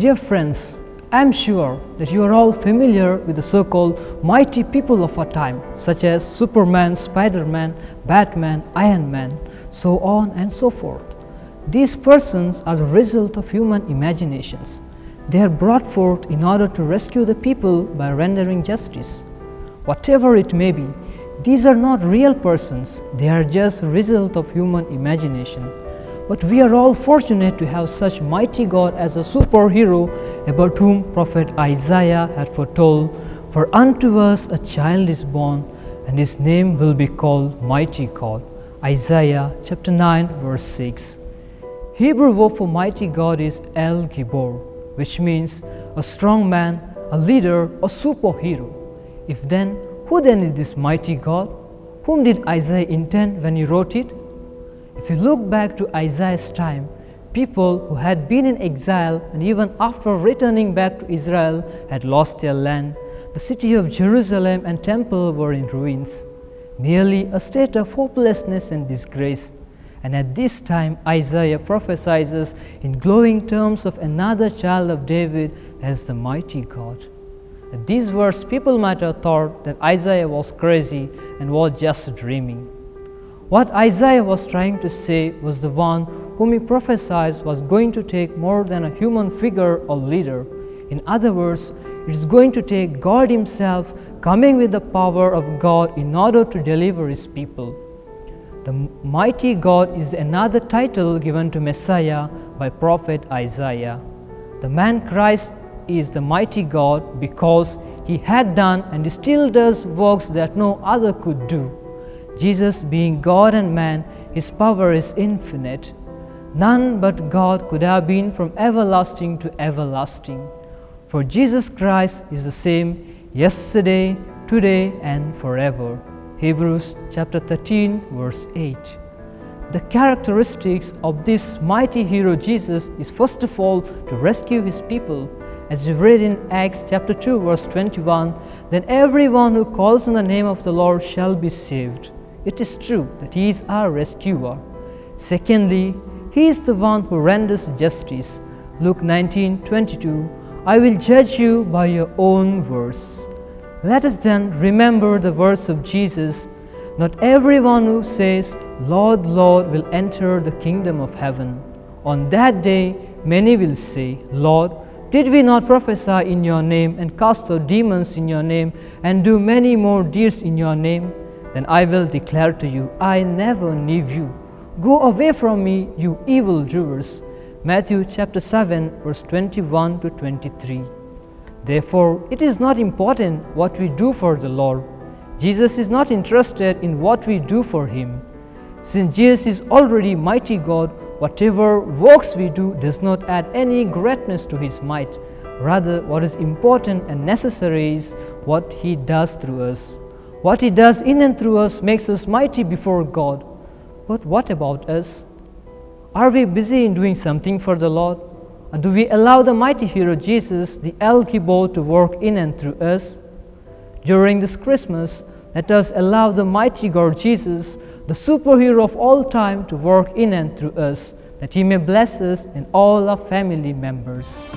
Dear friends, I am sure that you are all familiar with the so-called mighty people of our time, such as Superman, Spider-Man, Batman, Iron Man, so on and so forth. These persons are the result of human imaginations. They are brought forth in order to rescue the people by rendering justice. Whatever it may be, these are not real persons, they are just a result of human imagination. But we are all fortunate to have such mighty God as a superhero about whom Prophet Isaiah had foretold, "For unto us a child is born, and his name will be called Mighty God." Isaiah chapter 9 verse 6. Hebrew word for mighty God is El Gibor, which means a strong man, a leader, a superhero. If then, who then is this mighty God? Whom did Isaiah intend when he wrote it? If you look back to Isaiah's time, people who had been in exile and even after returning back to Israel had lost their land. The city of Jerusalem and temple were in ruins, merely a state of hopelessness and disgrace. And at this time, Isaiah prophesies in glowing terms of another child of David as the mighty God. At these words, people might have thought that Isaiah was crazy and was just dreaming. What Isaiah was trying to say was the one whom he prophesied was going to take more than a human figure or leader. In other words, it is going to take God Himself coming with the power of God in order to deliver His people. The mighty God is another title given to Messiah by prophet Isaiah. The man Christ is the mighty God because He had done and still does works that no other could do. Jesus being God and man, His power is infinite. None but God could have been from everlasting to everlasting. For Jesus Christ is the same yesterday, today and forever. Hebrews chapter 13 verse 8. The characteristics of this mighty hero Jesus is first of all to rescue His people. As we read in Acts chapter 2 verse 21, "Then everyone who calls on the name of the Lord shall be saved." It is true that He is our rescuer. Secondly, He is the one who renders justice. Luke 19:22, "I will judge you by your own words." Let us then remember the words of Jesus, "Not everyone who says, 'Lord, Lord,' will enter the kingdom of heaven. On that day many will say, 'Lord, did we not prophesy in your name and cast out demons in your name and do many more deeds in your name?' Then I will declare to you, I never knew you. Go away from me, you evildoers." Matthew chapter 7 verse 21 to 23. Therefore, it is not important what we do for the Lord. Jesus is not interested in what we do for Him. Since Jesus is already mighty God, whatever works we do does not add any greatness to His might. Rather, what is important and necessary is what He does through us. What He does in and through us makes us mighty before God. But what about us? Are we busy in doing something for the Lord? Or do we allow the mighty hero Jesus, the El Gibor, to work in and through us? During this Christmas, let us allow the mighty God Jesus, the superhero of all time, to work in and through us, that He may bless us and all our family members.